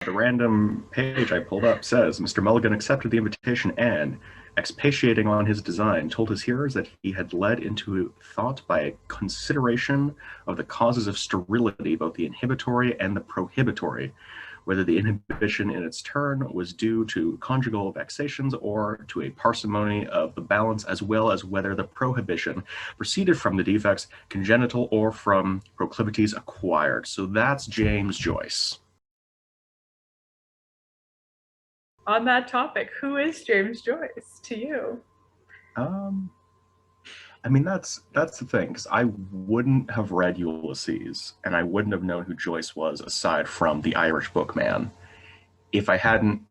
The random page I pulled up says Mr. Mulligan accepted the invitation and, expatiating on his design, told his hearers that he had led into thought by a consideration of the causes of sterility, both the inhibitory and the prohibitory, whether the inhibition in its turn was due to conjugal vexations or to a parsimony of the balance, as well as whether the prohibition proceeded from the defects congenital or from proclivities acquired. So that's James Joyce. On that topic, who is James Joyce to you? I mean, that's the thing, because I wouldn't have read Ulysses, and I wouldn't have known who Joyce was aside from the Irish bookman if I hadn't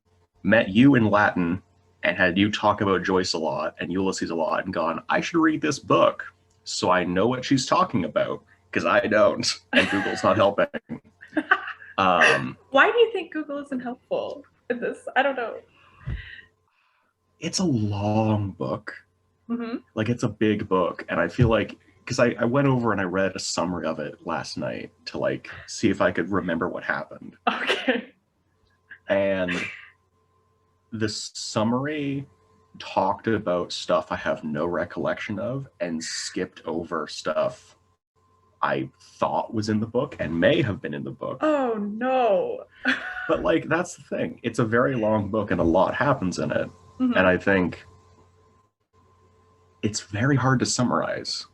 met you in Latin and had you talk about Joyce a lot and Ulysses a lot and gone, I should read this book so I know what she's talking about, because I don't, and Google's not helping. Why do you think Google isn't helpful in this? I don't know. It's a long book. Mm-hmm. Like, it's a big book, and I feel like, because I went over and I read a summary of it last night to like see if I could remember what happened. Okay. And the summary talked about stuff I have no recollection of and skipped over stuff I thought was in the book and may have been in the book. Oh no. But like, that's the thing. It's a very long book and a lot happens in it. Mm-hmm. And I think it's very hard to summarize.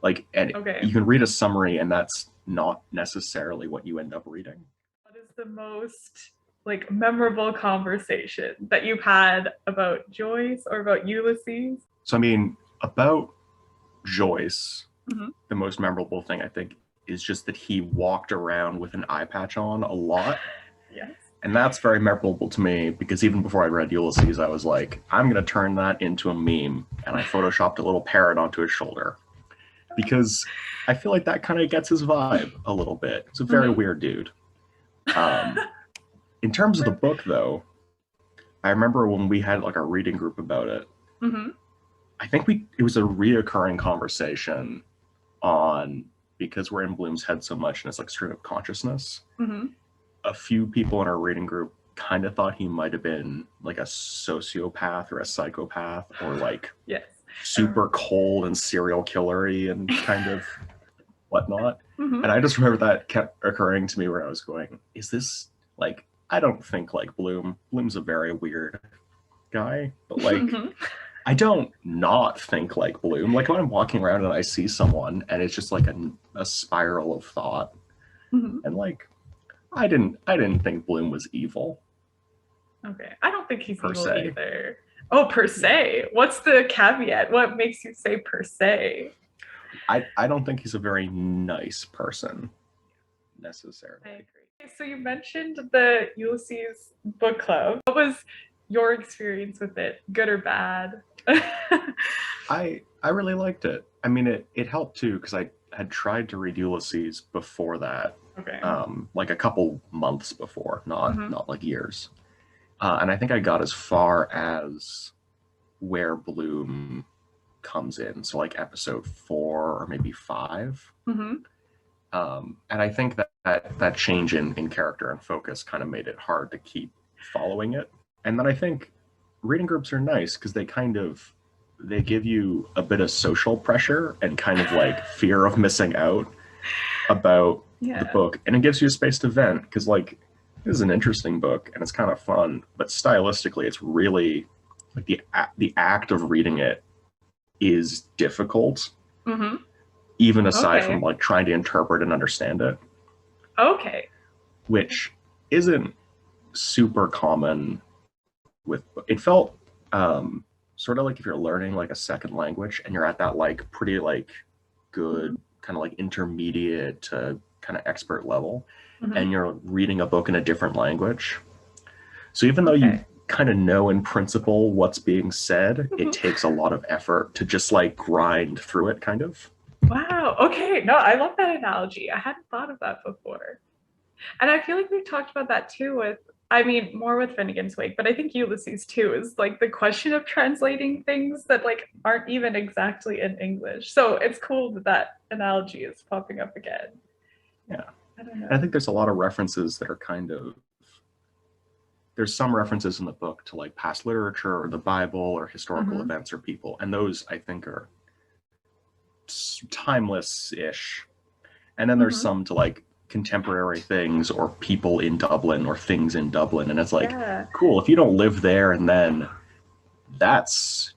Like, and Okay. you can read a summary and that's not necessarily what you end up reading. What is the most like memorable conversation that you've had about Joyce or about Ulysses? So I mean, about Joyce, Mm-hmm. the most memorable thing I think is just that he walked around with an eye patch on a lot. Yes. And that's very memorable to me because even before I read Ulysses, I was like, I'm going to turn that into a meme. And I photoshopped a little parrot onto his shoulder because I feel like that kind of gets his vibe a little bit. It's a very weird dude. In terms of the book, though, I remember when we had like a reading group about it. Mm-hmm. I think it was a reoccurring conversation on, because we're in Bloom's head so much and it's like stream of consciousness. Mm-hmm. A few people in our reading group kind of thought he might have been like a sociopath or a psychopath or like yes, super cold and serial killery and kind of whatnot. Mm-hmm. And I just remember that kept occurring to me where I was going, is this like, I don't think like Bloom. Bloom's a very weird guy, but like, Mm-hmm. I don't not think like Bloom. Like when I'm walking around and I see someone and it's just like a spiral of thought. Mm-hmm. And like, I didn't think Bloom was evil. Okay. I don't think he's per evil se. either. Oh, per se. What's the caveat? What makes you say per se? I don't think he's a very nice person necessarily. I agree. So you mentioned the Ulysses book club. What was your experience with it? Good or bad? I really liked it. I mean, it helped too because I had tried to read Ulysses before that. Okay. Like a couple months before, not like years. And I think I got as far as where Bloom comes in, so like episode 4 or maybe 5. Mm-hmm. And I think that change in character and focus kind of made it hard to keep following it. And then I think reading groups are nice because they give you a bit of social pressure and kind of like fear of missing out about the book, and it gives you a space to vent because like this is an interesting book and it's kind of fun, but stylistically it's really like the act of reading it is difficult, even aside from like trying to interpret and understand it. Okay. Which isn't super common with it. Felt sort of like if you're learning like a second language and you're at that like pretty like good kind of like intermediate to kind of expert level, and you're reading a book in a different language. So even though you kind of know in principle what's being said, it takes a lot of effort to just like grind through it kind of. Wow. Okay. No, I love that analogy. I hadn't thought of that before. And I feel like we've talked about that too with, I mean, more with Finnegans Wake, but I think Ulysses too is like the question of translating things that like aren't even exactly in English. So it's cool that that analogy is popping up again. Yeah. I don't know. And I think there's a lot of references that are kind of there's some references in the book to like past literature or the Bible or historical events or people, and those I think are timeless-ish. And then there's some to like contemporary things or people in Dublin or things in Dublin, and it's like, cool, if you don't live there, and then that's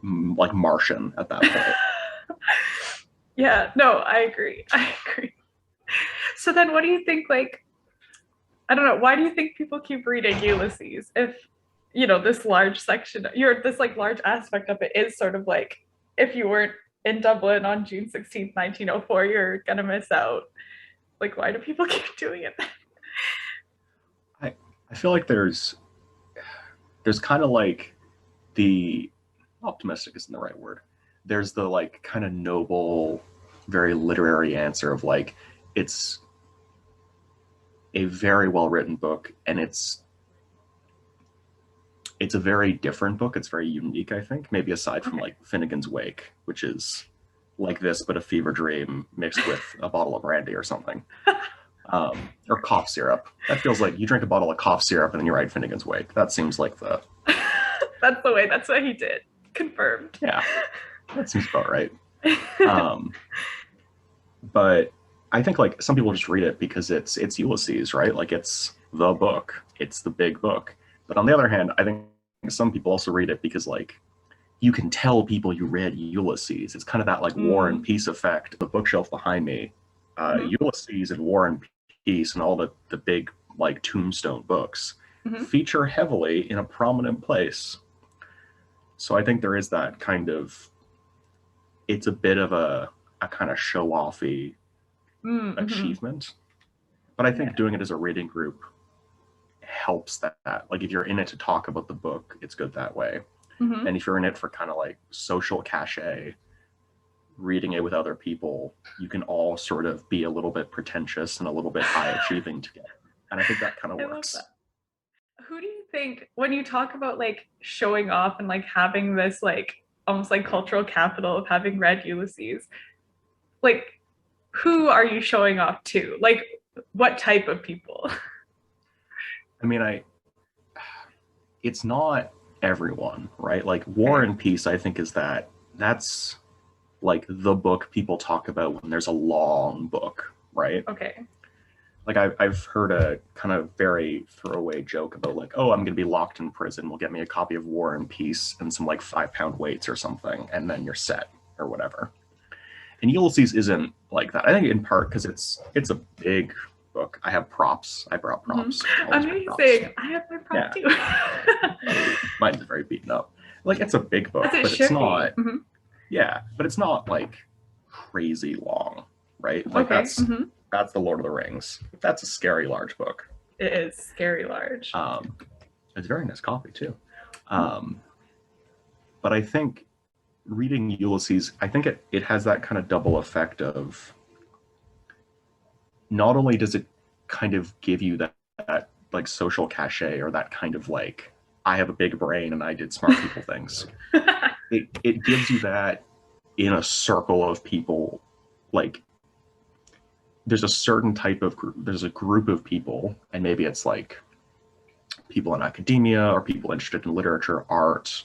like Martian at that point. Yeah, no, I agree. So then what do you think, like, I don't know, why do you think people keep reading Ulysses if, you know, this large section, this like large aspect of it is sort of like, if you weren't in Dublin on June 16th, 1904, you're gonna miss out. Like, why do people keep doing it? I feel like there's kind of like the optimistic isn't the right word. There's the like kind of noble, very literary answer of like, it's a very well written book, and it's a very different book. It's very unique, I think, maybe aside from like Finnegans Wake, which is like this but a fever dream mixed with a bottle of brandy or something. Or cough syrup. That feels like you drink a bottle of cough syrup and then you write Finnegans Wake. That seems like the that's the way. That's what he did. Confirmed. Yeah, that seems about right. But I think like some people just read it because it's Ulysses, right? Like it's the book. It's the big book. But on the other hand, I think some people also read it because like you can tell people you read Ulysses. It's kind of that like War and Peace effect. The bookshelf behind me, Ulysses and War and Peace and all the big like tombstone books feature heavily in a prominent place. So I think there is that kind of, it's a bit of a kind of show-offy achievement. But I think doing it as a reading group helps that. Like if you're in it to talk about the book, it's good that way. And if you're in it for kind of like social cachet, reading it with other people, you can all sort of be a little bit pretentious and a little bit high achieving together. And I think that kind of works. Who do you think, when you talk about like showing off and like having this like almost like cultural capital of having read Ulysses, like who are you showing off to? Like what type of people? I mean, it's not everyone, right? Like War and Peace, I think that's like the book people talk about when there's a long book, right? Okay. Like I've heard a kind of very throwaway joke about like, oh, I'm going to be locked in prison. We'll get me a copy of War and Peace and some like 5-pound weights or something, and then you're set or whatever. And Ulysses isn't like that. I think in part because it's a big book. I have props. I brought props. Amazing. I have my prop too. Mine's very beaten up. Like it's a big book, but it's not. Yeah, but it's not like crazy long, right? Like that's the Lord of the Rings. That's a scary large book. It is scary large. It's very nice copy too. But I think reading Ulysses, I think it has that kind of double effect of not only does it kind of give you that like social cachet or that kind of like, I have a big brain and I did smart people things. It gives you that in a circle of people. Like there's a certain type of group, there's a group of people, and maybe it's like people in academia or people interested in literature, art,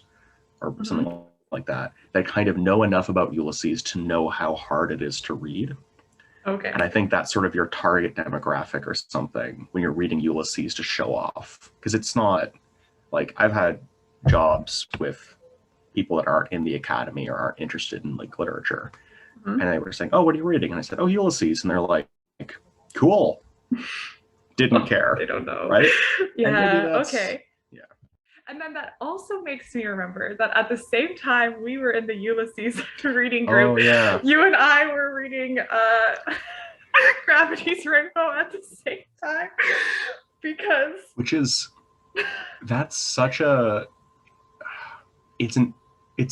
or something like that, that kind of know enough about Ulysses to know how hard it is to read. Okay. And I think that's sort of your target demographic or something when you're reading Ulysses to show off. Because it's not like, I've had jobs with people that aren't in the academy or aren't interested in like literature. And they were saying, oh, what are you reading? And I said, oh, Ulysses. And they're like, cool. Didn't care. They don't know. Right? Yeah. Okay. Yeah. And then that also makes me remember that at the same time we were in the Ulysses reading group, you and I were reading Gravity's Rainbow at the same time. Because that's such a, it's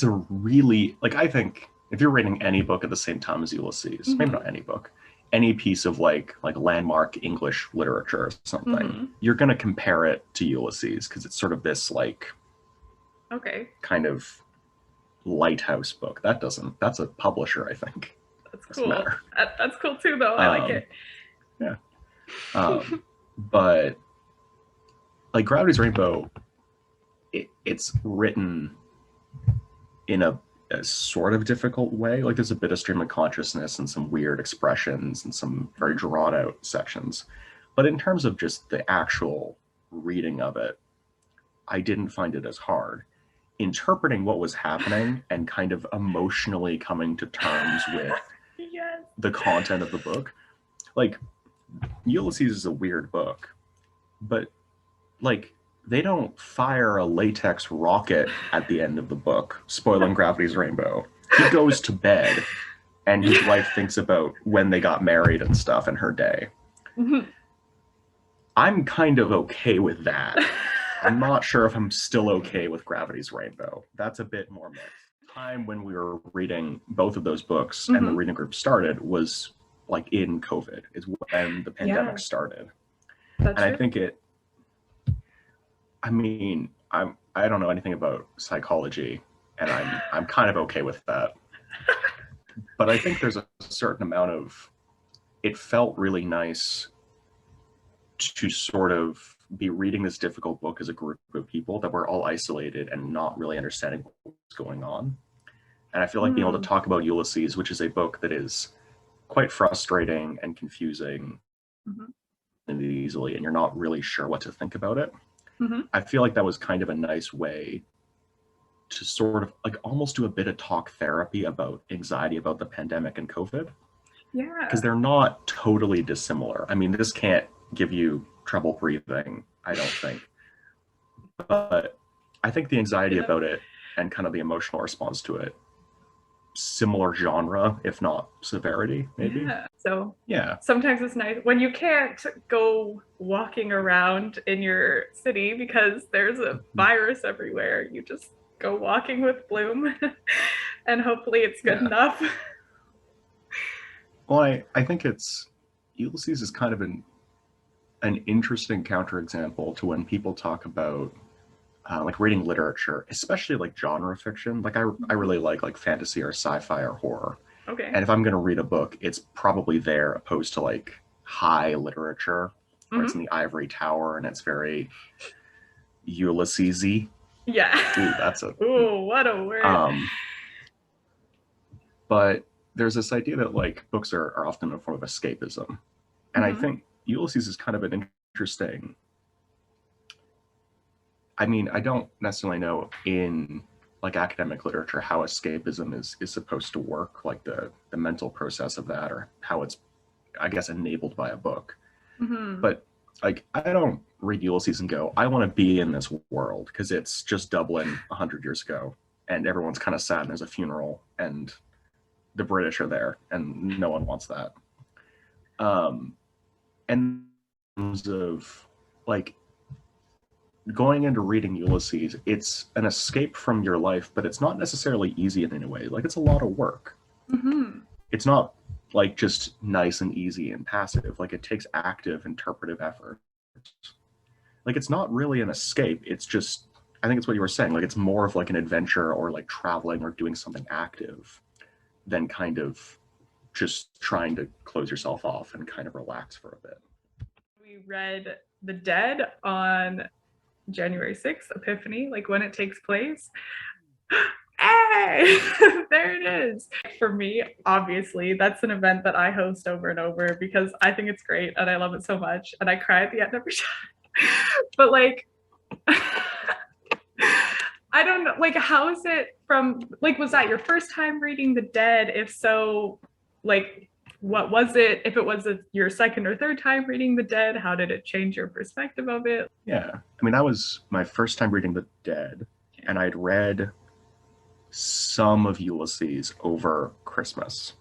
a really, like, I think if you're reading any book at the same time as Ulysses, maybe not any book, any piece of like landmark English literature or something, you're going to compare it to Ulysses because it's sort of this like kind of lighthouse book. That's a publisher, I think. That's cool. That's cool too, though. I like it. Yeah. But like Gravity's Rainbow, it's written in a sort of difficult way. Like there's a bit of stream of consciousness and some weird expressions and some very drawn out sections. But in terms of just the actual reading of it, I didn't find it as hard. Interpreting what was happening and kind of emotionally coming to terms with Yes. the content of the book. Like, Ulysses is a weird book, but like they don't fire a latex rocket at the end of the book, spoiling Gravity's Rainbow. He goes to bed and his wife thinks about when they got married and stuff and her day. Mhm. I'm kind of okay with that. I'm not sure if I'm still okay with Gravity's Rainbow. That's a bit more mixed. Time when we were reading both of those books and the reading group started was like in COVID, is when the pandemic started. That's and true. I think I mean, I don't know anything about psychology, and I'm kind of okay with that. But I think there's a certain amount of, it felt really nice to sort of be reading this difficult book as a group of people that were all isolated and not really understanding what's going on. And I feel like being able to talk about Ulysses, which is a book that is quite frustrating and confusing and easily, and you're not really sure what to think about it. I feel like that was kind of a nice way to sort of like almost do a bit of talk therapy about anxiety about the pandemic and COVID. Yeah. Because they're not totally dissimilar. I mean, this can't give you trouble breathing, I don't think. But I think the anxiety about it and kind of the emotional response to it, similar genre, if not severity, maybe. Yeah. So yeah, sometimes it's nice when you can't go walking around in your city because there's a virus everywhere. You just go walking with Bloom and hopefully it's good enough. Well, I think Ulysses is kind of an interesting counterexample to when people talk about like reading literature, especially like genre fiction. Like I really like fantasy or sci-fi or horror. Okay. And if I'm going to read a book, it's probably there opposed to like high literature where it's in the ivory tower and it's very Ulysses-y. Yeah. Ooh, that's a what a word. But there's this idea that like books are often a form of escapism. And I think Ulysses is kind of an interesting, I mean, I don't necessarily know in like academic literature how escapism is supposed to work, like the mental process of that, or how it's, I guess, enabled by a book. But like I don't read Ulysses and go, I want to be in this world, because it's just Dublin 100 years ago and everyone's kind of sad and there's a funeral and the British are there and no one wants that. And in terms of like going into reading Ulysses, it's an escape from your life, but it's not necessarily easy in any way. Like it's a lot of work. It's not like just nice and easy and passive. Like it takes active interpretive effort. Like it's not really an escape. It's just, I think it's what you were saying. Like it's more of like an adventure or like traveling or doing something active than kind of just trying to close yourself off and kind of relax for a bit. We read The Dead on January 6th, Epiphany, like when it takes place. Hey, there it is. For me, obviously, that's an event that I host over and over because I think it's great and I love it so much. And I cry at the end every time. But like, I don't know, like, how is it from, like, was that your first time reading The Dead? If so, like, what was it? If it was your second or third time reading The Dead, how did it change your perspective of it? Yeah, I mean, that was my first time reading The Dead, and I'd read some of Ulysses over Christmas.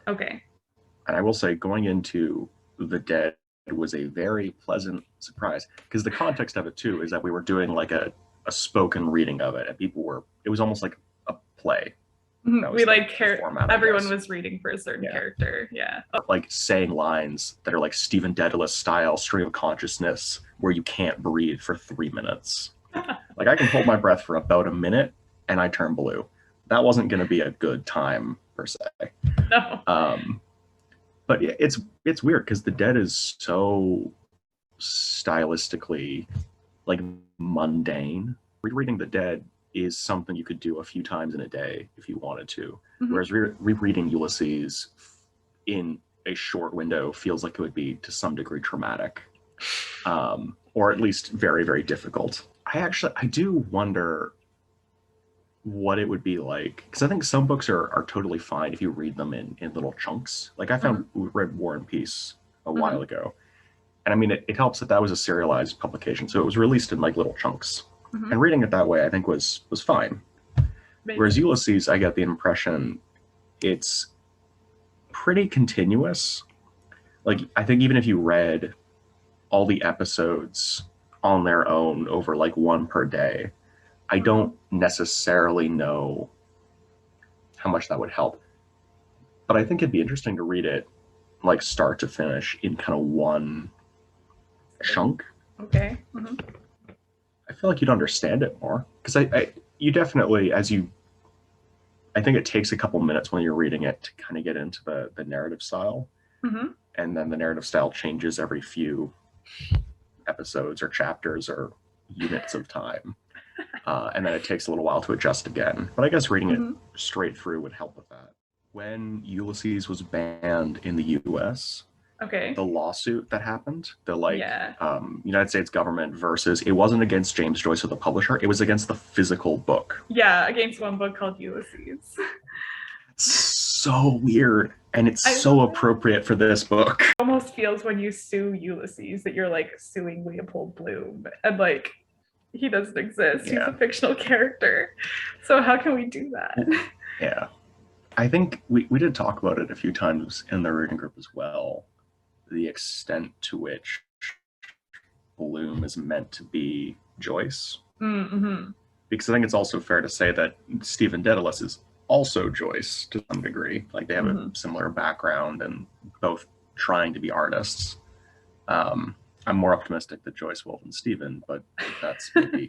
Okay. And I will say, going into The Dead was a very pleasant surprise, because the context of it too is that we were doing like a spoken reading of it, and it was almost like a play. We like everyone was reading for a certain character. Yeah. Like saying lines that are like Stephen Dedalus style stream of consciousness where you can't breathe for 3 minutes. Like I can hold my breath for about a minute and I turn blue. That wasn't going to be a good time per se. No. But it's weird because The Dead is so stylistically like mundane. Rereading the Dead is something you could do a few times in a day if you wanted to. Mhm. Whereas rereading Ulysses in a short window feels like it would be to some degree traumatic, or at least very, very difficult. I do wonder what it would be like, because I think some books are totally fine if you read them in little chunks. Like I found read War and Peace a while ago, and I mean it helps that was a serialized publication, so it was released in like little chunks, and reading it that way I think was fine. Whereas Ulysses, I get the impression it's pretty continuous. Like I think even if you read all the episodes on their own over like one per day, I don't necessarily know how much that would help. But I think it'd be interesting to read it like start to finish in kind of one chunk. Okay. I feel like you'd understand it more, because you definitely, I think it takes a couple minutes when you're reading it to kind of get into the narrative style. And then the narrative style changes every few episodes or chapters or units of time. And then it takes a little while to adjust again. But I guess reading it straight through would help with that. When Ulysses was banned in the US, the lawsuit that happened, the United States government versus, it wasn't against James Joyce or the publisher, it was against the physical book. Yeah, against one book called Ulysses. It's so weird, and it's so appropriate for this book. It almost feels when you sue Ulysses that you're like suing Leopold Bloom, and like he doesn't exist. He's a fictional character. So how can we do that? Yeah. I think we did talk about it a few times in the reading group as well, the extent to which Bloom is meant to be Joyce. Because I think it's also fair to say that Stephen Dedalus is also Joyce to some degree. Like they have a similar background and both trying to be artists. I'm more optimistic that Joyce will than Stephen, but that's maybe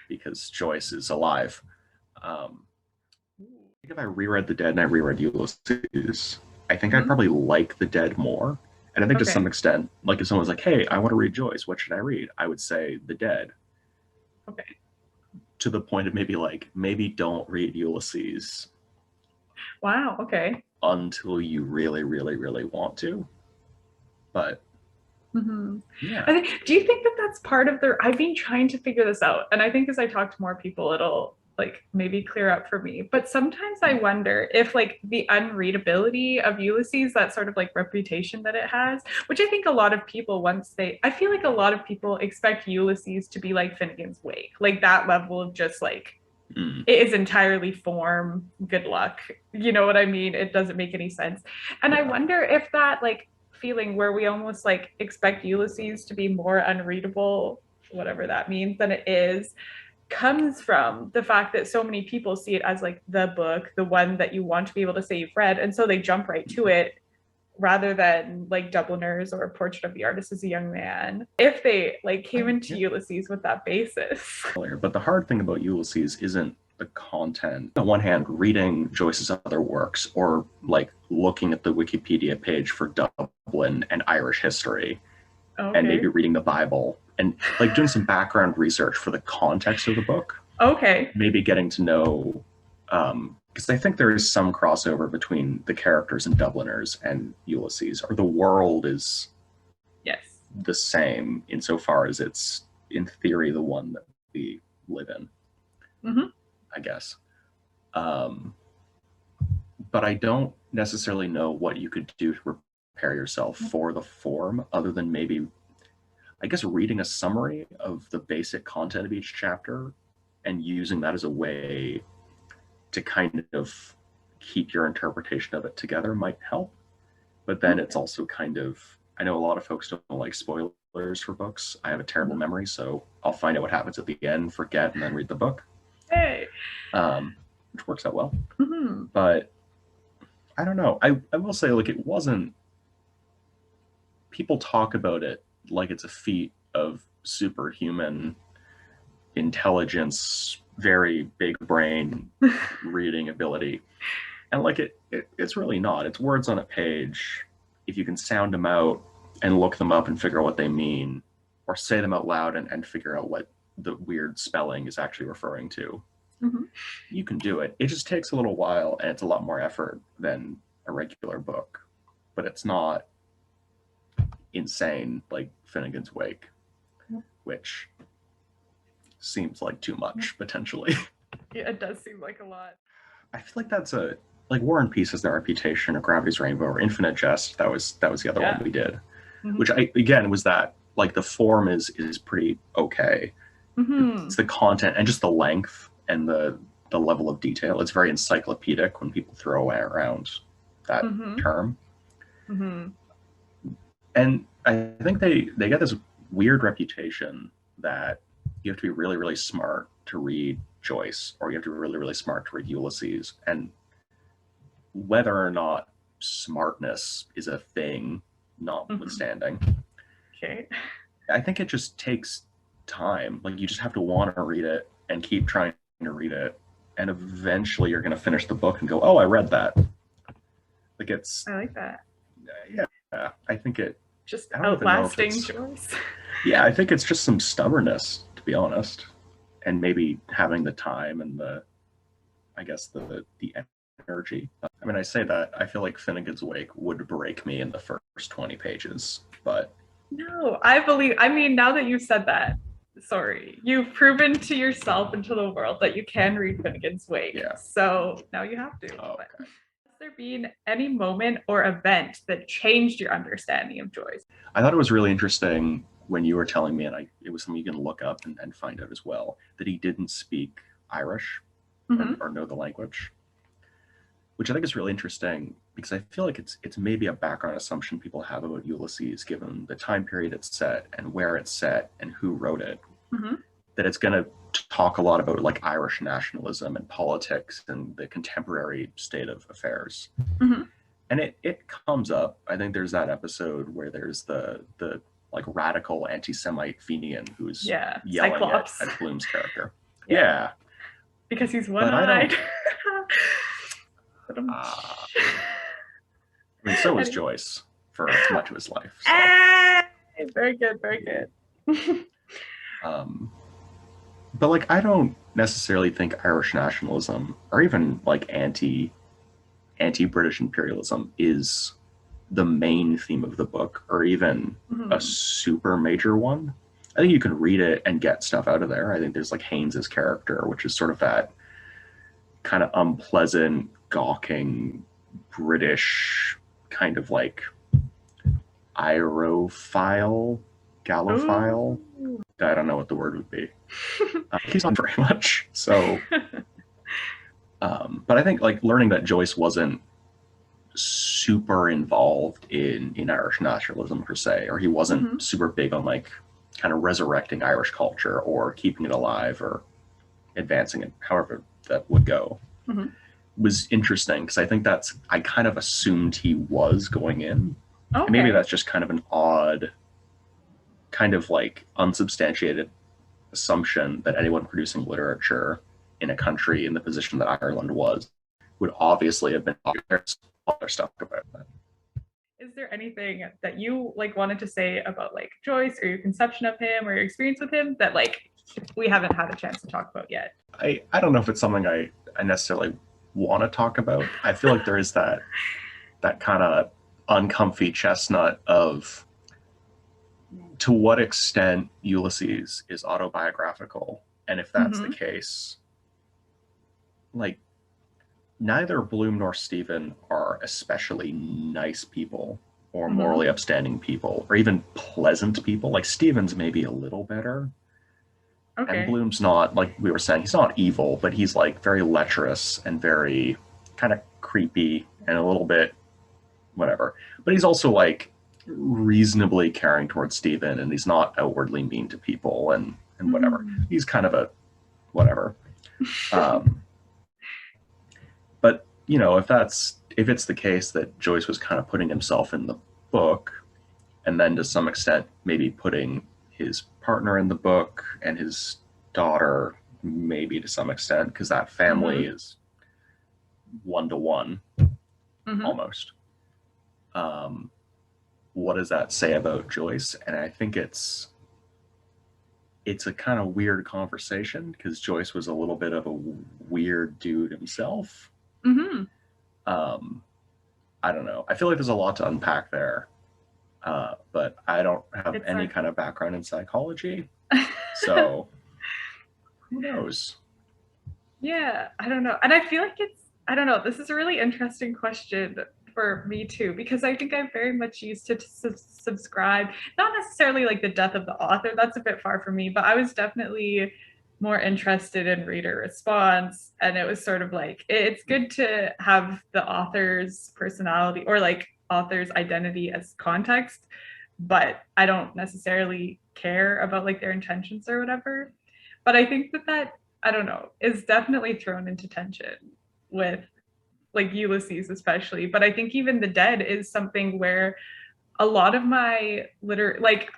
because Joyce is alive. I think if I reread The Dead and I reread Ulysses, I think I'd probably like The Dead more. And I think to some extent, like if someone's like, hey, I want to read Joyce, what should I read? I would say The Dead. To the point of maybe don't read Ulysses. Wow, until you really, really, really want to. But yeah. Do you think that that's part of their, I've been trying to figure this out, and I think as I talk to more people it'll like maybe clear up for me, but sometimes I wonder if like the unreadability of Ulysses, that sort of like reputation that it has, which I think a lot of people I feel like a lot of people expect Ulysses to be like Finnegans Wake, like that level of just like it is entirely form, good luck, you know what I mean, it doesn't make any sense. And I wonder if that like feeling where we almost like expect Ulysses to be more unreadable, whatever that means, than it is, comes from the fact that so many people see it as like the book, the one that you want to be able to say you've read, and so they jump right to it rather than like Dubliners or Portrait of the Artist as a Young Man, if they like came into Ulysses with that basis. But the hard thing about Ulysses isn't the content. On one hand, reading Joyce's other works or like looking at the Wikipedia page for Dublin and Irish history, and maybe reading the Bible and like doing some background research for the context of the book. Maybe getting to know, because I think there is some crossover between the characters in Dubliners and Ulysses, or the world is the same insofar as it's in theory the one that we live in. I guess. But I don't necessarily know what you could do to prepare yourself for the form, other than maybe, I guess, reading a summary of the basic content of each chapter and using that as a way to kind of keep your interpretation of it together might help. But then it's also kind of, I know a lot of folks don't like spoilers for books. I have a terrible memory, so I'll find out what happens at the end, forget, and then read the book. Which works out well. But I don't know. I will say, like, it wasn't, people talk about it like it's a feat of superhuman intelligence, very big brain reading ability. And like it's really not. It's words on a page. If you can sound them out and look them up and figure out what they mean, or say them out loud and figure out what the weird spelling is actually referring to. Mm-hmm. You can do it. It just takes a little while, and it's a lot more effort than a regular book, but it's not insane like Finnegans Wake, which seems like too much potentially. Yeah, it does seem like a lot. I feel like that's a like War and Peace has the reputation, or Gravity's Rainbow, or Infinite Jest. That was the other one we did, which I again was that like the form is pretty okay. It's the content and just the length and the level of detail. It's very encyclopedic when people throw around that term. And I think they get this weird reputation that you have to be really, really smart to read Joyce, or you have to be really, really smart to read Ulysses. And whether or not smartness is a thing, notwithstanding, okay, I think it just takes time. Like you just have to want to read it and keep trying to read it, and eventually you're going to finish the book and go, "Oh, I read that." Like it's. I like that. Yeah, I think it. Just outlasting Joyce. Yeah, I think it's just some stubbornness, to be honest, and maybe having the time and the energy. I mean, I say that I feel like Finnegans Wake would break me in the first 20 pages, but no, I mean, now that you've said that, sorry, you've proven to yourself and to the world that you can read Finnegans Wake. Yeah. So now you have to. Oh, okay. Has there been any moment or event that changed your understanding of Joyce? I thought it was really interesting when you were telling me, and it was something you can look up and find out as well, that he didn't speak Irish or know the language, which I think is really interesting because I feel like it's maybe a background assumption people have about Ulysses, given the time period it's set and where it's set and who wrote it, that it's going to talk a lot about like Irish nationalism and politics and the contemporary state of affairs. And it comes up. I think there's that episode where there's the like radical anti-Semite Fenian who's yelling at Bloom's character. Yeah. Because he's one-eyed. I mean, so was Joyce for much of his life. So. Very good, very good. But like, I don't necessarily think Irish nationalism or even like anti-British imperialism is the main theme of the book, or even a super major one. I think you can read it and get stuff out of there. I think there's like Haynes's character, which is sort of that kind of unpleasant, gawking British kind of like Irophile, Gallophile. I don't know what the word would be. He's not very much. So, but I think like learning that Joyce wasn't super involved in Irish nationalism per se, or he wasn't super big on like kind of resurrecting Irish culture or keeping it alive or advancing it, however that would go, was interesting because I think I kind of assumed he was going in. Okay. Maybe that's just kind of an odd, kind of like unsubstantiated assumption that anyone producing literature in a country in the position that Ireland was would obviously have been other stuff about that. Is there anything that you like wanted to say about like Joyce or your conception of him or your experience with him that like we haven't had a chance to talk about yet? I don't know if it's something I necessarily want to talk about. I feel like there is that kind of uncomfy chestnut of to what extent Ulysses is autobiographical, and if that's the case, like neither Bloom nor Stephen are especially nice people or morally upstanding people or even pleasant people. Like Stephen's maybe a little better. Okay. And Bloom's not, like we were saying, he's not evil, but he's like very lecherous and very kind of creepy and a little bit whatever. But he's also like reasonably caring towards Stephen, and he's not outwardly mean to people and whatever. He's kind of a whatever. But you know, if it's the case that Joyce was kind of putting himself in the book, and then to some extent maybe putting his partner in the book and his daughter maybe to some extent, because that family is 1-to-1 almost. What does that say about Joyce? And I think it's it's a kind of weird conversation because Joyce was a little bit of a weird dude himself. Mm-hmm. Um, I don't know. I feel like there's a lot to unpack there, but I don't have It's any a kind of background in psychology, so who knows? yeah, I don't know. And I feel like I don't know, this is a really interesting question for me too, because I think I'm very much used to subscribe, not necessarily like the death of the author, that's a bit far from me, but I was definitely more interested in reader response. And it was sort of like, it's good to have the author's personality or like author's identity as context, but I don't necessarily care about like their intentions or whatever. But I think that I don't know, is definitely thrown into tension with like Ulysses, especially. But I think even The Dead is something where a lot of my like,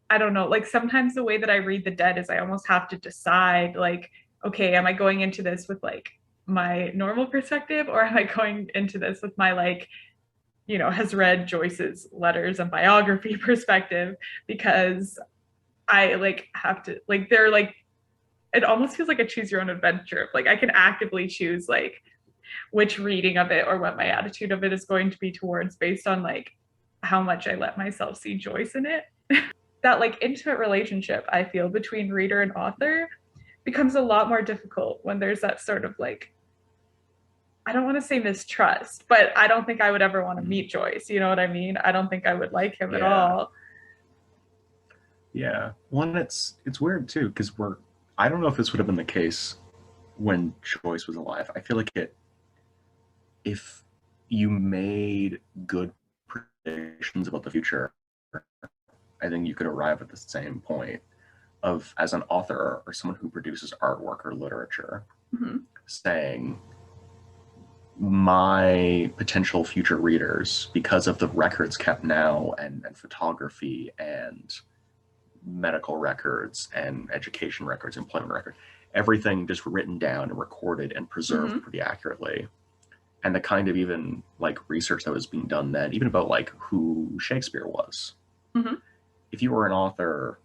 I don't know, like sometimes the way that I read The Dead is I almost have to decide, like, okay, am I going into this with like my normal perspective or am I going into this with my like, has read Joyce's letters and biography perspective? Because I like have to, like, they're like, it almost feels like a choose your own adventure. Like I can actively choose like which reading of it or what my attitude of it is going to be towards based on like how much I let myself see Joyce in it. That like intimate relationship I feel between reader and author becomes a lot more difficult when there's that sort of like, I don't want to say mistrust, but I don't think I would ever want to meet Joyce. You know what I mean? I don't think I would like him at Yeah, all. yeah. One, it's weird too because I don't know if this would have been the case when Joyce was alive. I feel like if you made good predictions about the future, I think you could arrive at the same point of as an author or someone who produces artwork or literature, Mm-hmm. saying my potential future readers, because of the records kept now and photography and medical records and education records, employment records, everything just written down and recorded and preserved Mm-hmm. pretty accurately. And the kind of even like research that was being done then, even about like who Shakespeare was. Mm-hmm. If you were an author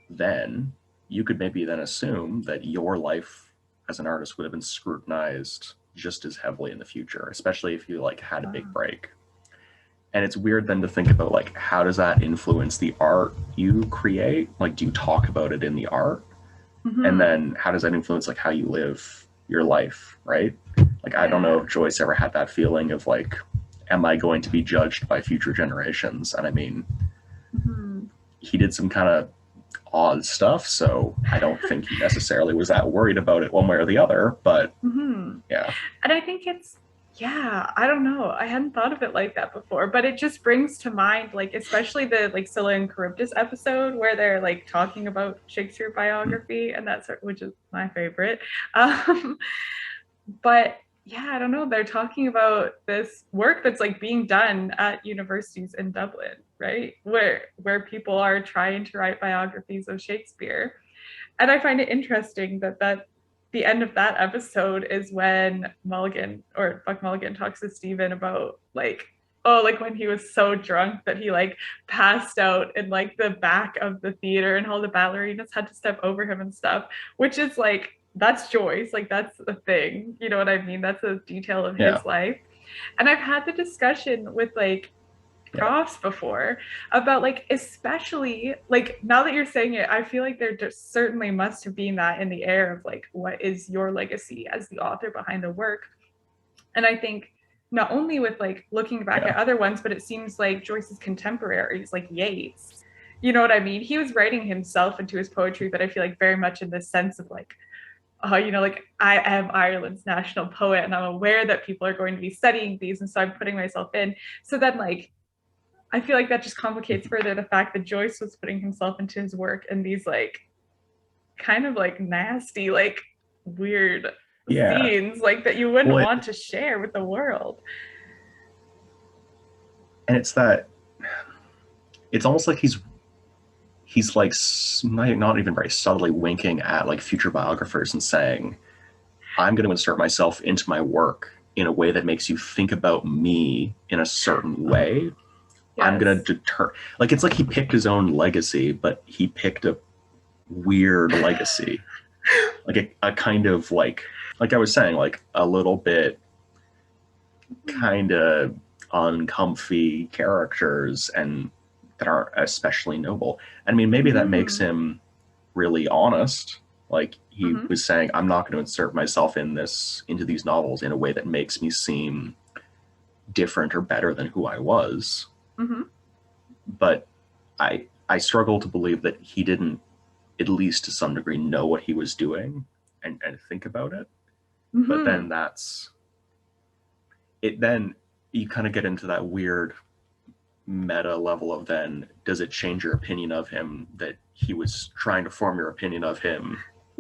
then, you could maybe then assume that your life as an artist would have been scrutinized just as heavily in the future, especially if you like had a big Wow. break. And it's weird then to think about like how does that influence the art you create? Like do you talk about it in the art? And Mm-hmm. then how does that influence like how you live your life, right? Like I don't know Yeah. if Joyce ever had that feeling of like am I going to be judged by future generations? And I mean, Mm-hmm. he did some kind of odd stuff, so I don't think he necessarily was that worried about it one way or the other, but Mm-hmm. yeah. And I think it's, yeah, I don't know. I hadn't thought of it like that before, but it just brings to mind, like, especially the like Scylla and Charybdis episode where they're like talking about Shakespeare biography, and that's which is my favorite. Um, but yeah, I don't know. They're talking about this work that's like being done at universities in Dublin, right? Where people are trying to write biographies of Shakespeare. And I find it interesting that the end of that episode is when Mulligan or Buck Mulligan talks to Stephen about like, oh, like when he was so drunk that he like passed out in like the back of the theater and all the ballerinas had to step over him and stuff, which is like, that's Joyce, like that's a thing, you know what I mean? That's a detail of Yeah. his life. And I've had the discussion with like Yeah. profs before about like, especially like now that you're saying it, I feel like there just certainly must have been that in the air of like what is your legacy as the author behind the work. And I think not only with like looking back Yeah. at other ones, but it seems like Joyce's contemporaries like Yeats, you know what I mean, he was writing himself into his poetry, but I feel like very much in this sense of like, oh, like I am Ireland's national poet and I'm aware that people are going to be studying these, and so I'm putting myself in. So then like I feel like that just complicates further the fact that Joyce was putting himself into his work in these like kind of like nasty, like weird Yeah. scenes, like that you wouldn't Well, want to share with the world. and it's that it's almost like he's like not even very subtly winking at like future biographers and saying, I'm going to insert myself into my work in a way that makes you think about me in a certain way. Oh, I'm going yes. to deter, like, it's like he picked his own legacy, but he picked weird legacy, like a kind of like I was saying, like a little bit kind of uncomfy characters and that aren't especially noble. I mean, maybe that makes him really honest. Like he was saying, I'm not going to insert myself into these novels in a way that makes me seem different or better than who I was. But I struggle to believe that he didn't, at least to some degree, know what he was doing and think about it. But then that's it. Then you kind of get into that weird meta level of, then does it change your opinion of him that he was trying to form your opinion of him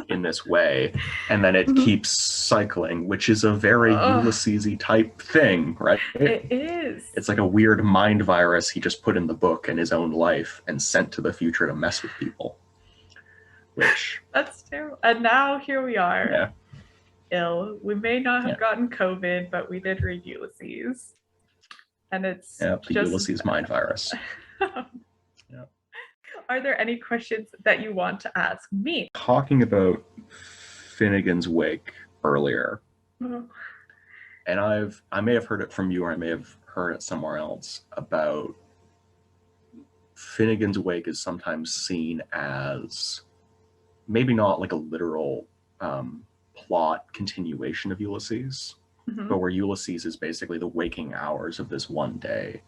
in this way, and then it keeps cycling, which is a very Ulysses-y type thing, right? It is. It's like a weird mind virus he just put in the book in his own life and sent to the future to mess with people. Which that's terrible. And now here we are. Yeah. Ill. We may not have gotten COVID, but we did read Ulysses. And it's the just Ulysses mind virus. Are there any questions that you want to ask me? Talking about Finnegans Wake earlier, and I may have heard it from you, or I may have heard it somewhere else, about Finnegans Wake is sometimes seen as maybe not like a literal plot continuation of Ulysses, but where Ulysses is basically the waking hours of this one day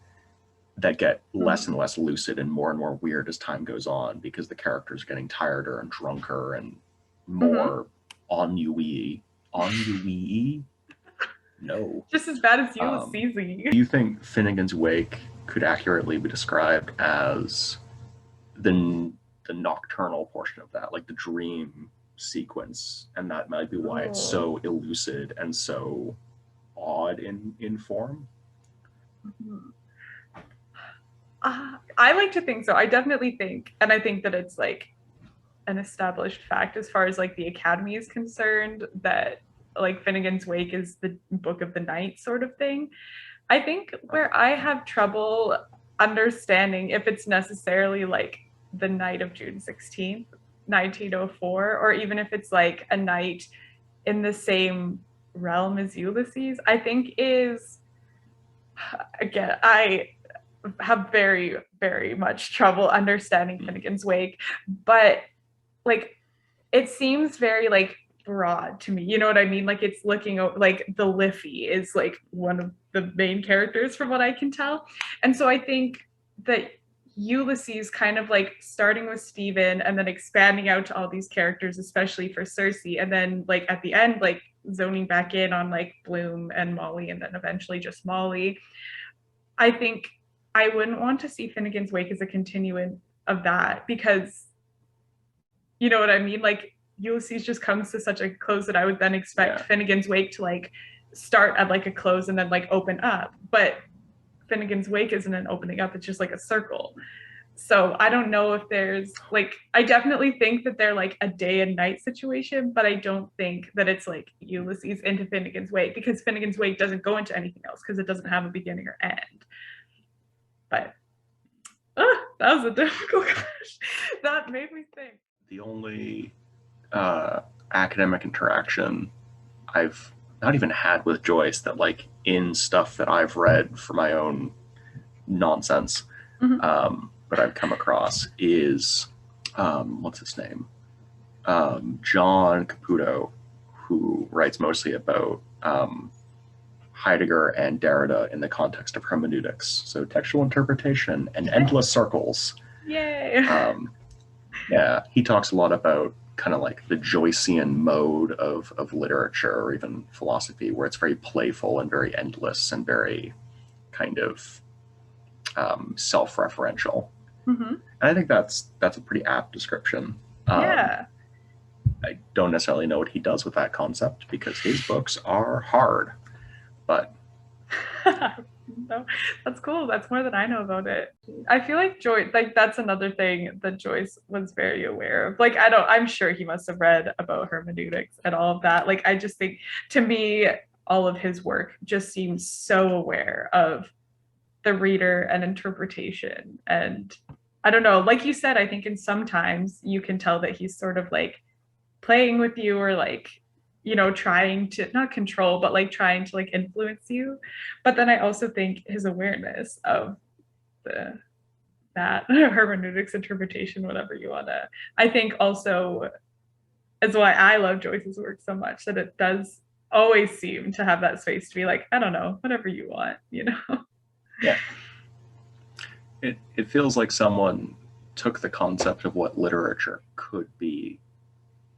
that get less and less lucid and more weird as time goes on, because the characters are getting tireder and drunker and more ennui. Ennui? No. Just as bad as Ulysses-y. Do you think Finnegans Wake could accurately be described as the nocturnal portion of that, like the dream sequence, and that might be why it's so elusive and so odd in form? I like to think so. I definitely think, and I think that it's like an established fact as far as like the Academy is concerned, that like Finnegans Wake is the book of the night sort of thing. I think where I have trouble understanding if it's necessarily like the night of June 16th, 1904, or even if it's like a night in the same realm as Ulysses, I think is, again, I have very, very much trouble understanding Finnegans Wake, but like it seems very like broad to me, you know what I mean? Like it's looking like the Liffey is like one of the main characters from what I can tell, and so I think that Ulysses kind of like starting with Stephen and then expanding out to all these characters, especially for Circe, and then like at the end like zoning back in on like Bloom and Molly, and then eventually just Molly. I think I wouldn't want to see Finnegans Wake as a continuation of that, because you know what I mean? Like Ulysses just comes to such a close that I would then expect Finnegans Wake to like start at like a close and then like open up. But Finnegans Wake isn't an opening up, it's just like a circle. So I don't know if there's like, I definitely think that they're like a day and night situation, but I don't think that it's like Ulysses into Finnegans Wake, because Finnegans Wake doesn't go into anything else because it doesn't have a beginning or end. But that was a difficult question. That made me think. The only academic interaction I've not even had with Joyce, that like in stuff that I've read for my own nonsense, but I've come across is what's his name? John Caputo, who writes mostly about Heidegger and Derrida in the context of hermeneutics, so textual interpretation and endless circles. Yay! Yeah, he talks a lot about kind of like the Joycean mode of literature, or even philosophy, where it's very playful and very endless and very kind of self-referential. And I think that's a pretty apt description. I don't necessarily know what he does with that concept, because his books are hard, but no, that's cool. That's more than I know about it. I feel like Joyce, like that's another thing that Joyce was very aware of. Like I'm sure he must have read about hermeneutics and all of that. Like I just think, to me, all of his work just seems so aware of the reader and interpretation, and I don't know, like you said, I think in sometimes you can tell that he's sort of like playing with you or like, you know, trying to not control, but like trying to like influence you. But then I also think his awareness of the that hermeneutics interpretation, whatever you want to, I think also is why I love Joyce's work so much, that it does always seem to have that space to be like, I don't know, whatever you want, you know? Yeah. It feels like someone took the concept of what literature could be,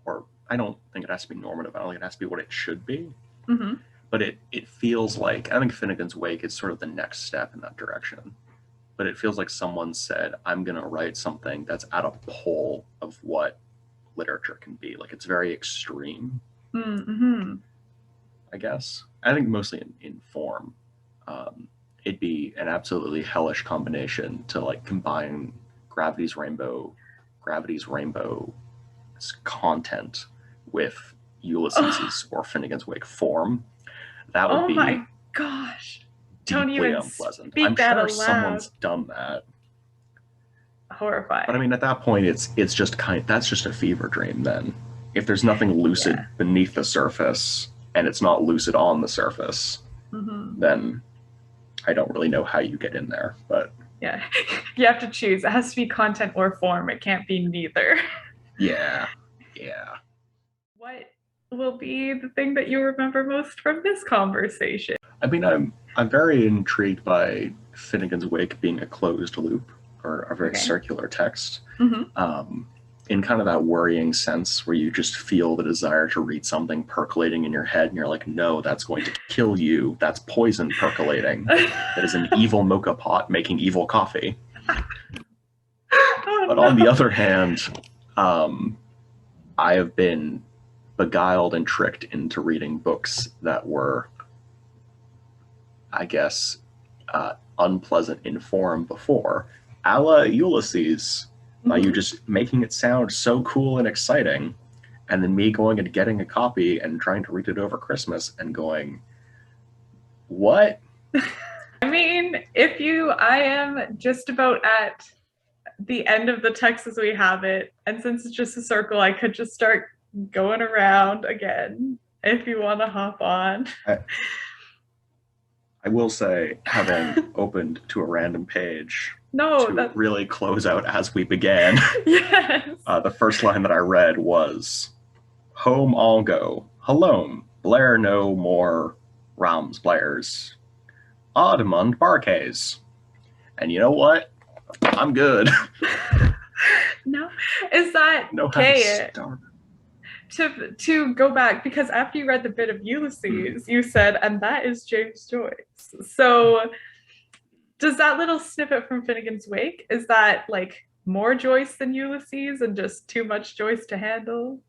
or I don't think it has to be normative. I don't think it has to be what it should be. Mm-hmm. But it feels like, I think Finnegans Wake is sort of the next step in that direction. But it feels like someone said, I'm going to write something that's at a pole of what literature can be. Like it's very extreme, Mm-hmm. I guess. I think mostly in form. Um, it'd be an absolutely hellish combination to like combine Gravity's Rainbow, Gravity's Rainbow content with Oh, Ulysses's or Finnegans Wake form. That would oh be my gosh. Don't deeply even unpleasant. I'm speak that sure aloud. someone's done that, but I Horrifying. mean, at that point, it's just that's just a fever dream. Then, if there's nothing lucid Yeah. beneath the surface and it's not lucid on the surface, Mm-hmm. then I don't really know how you get in there. But Yeah. You have to choose. It has to be content or form. It can't be neither. yeah, yeah. What will be the thing that you remember most from this conversation? I mean, I'm very intrigued by Finnegans Wake being a closed loop or a very Okay. circular text. Mm-hmm. Um, in kind of that worrying sense where you just feel the desire to read something percolating in your head and you're like, no, that's going to kill you. That's poison percolating. That is an evil mocha pot making evil coffee. Oh But on the no. other hand, I have been beguiled and tricked into reading books that were, I guess, unpleasant in form before, a la Ulysses, by you Mm-hmm. just making it sound so cool and exciting, and then me going and getting a copy and trying to read it over Christmas and going, what? I mean, I am just about at the end of the text as we have it, and since it's just a circle, I could just start going around again if you want to hop on. I will say, having opened to a random page No, to that really close out as we began, yes. the first line that I read was, Home I'll go, Halome, Blair no more Rams Blairs, Audemond Barcays. And you know what? I'm good. No, is that Know how to okay? start. To go back, because after you read the bit of Ulysses, you said, and that is James Joyce. So does that little snippet from Finnegans Wake, is that like more Joyce than Ulysses and just too much Joyce to handle?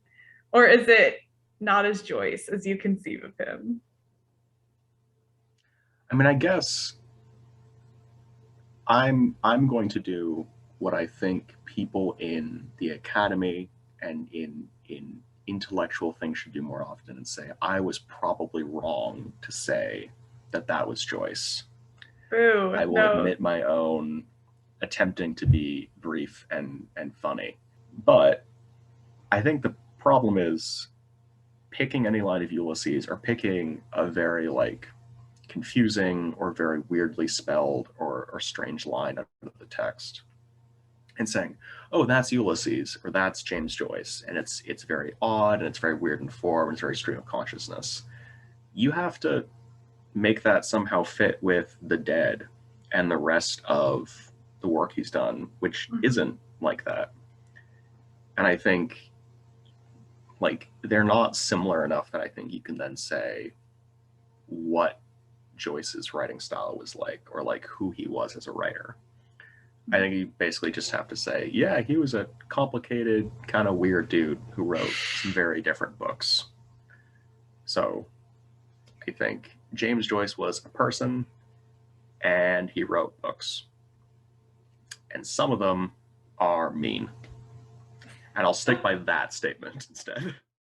Or is it not as Joyce as you conceive of him? I mean, I guess I'm going to do what I think people in the academy and in intellectual things should do more often and say I was probably wrong to say that that was Joyce. Boo, I will no. admit my own attempting to be brief and funny. But I think the problem is picking any line of Ulysses or picking a very like confusing or very weirdly spelled or strange line out of the text and saying, "Oh, that's Ulysses," or "That's James Joyce," and it's very odd and it's very weird in form and it's very stream of consciousness. You have to make that somehow fit with the Dead and the rest of the work he's done, which Mhm. isn't like that. And I think like they're not similar enough that I think you can then say what Joyce's writing style was like or like who he was as a writer. I think you basically just have to say, yeah, he was a complicated, kind of weird dude who wrote some very different books. So I think James Joyce was a person and he wrote books. And some of them are mean. And I'll stick by that statement instead.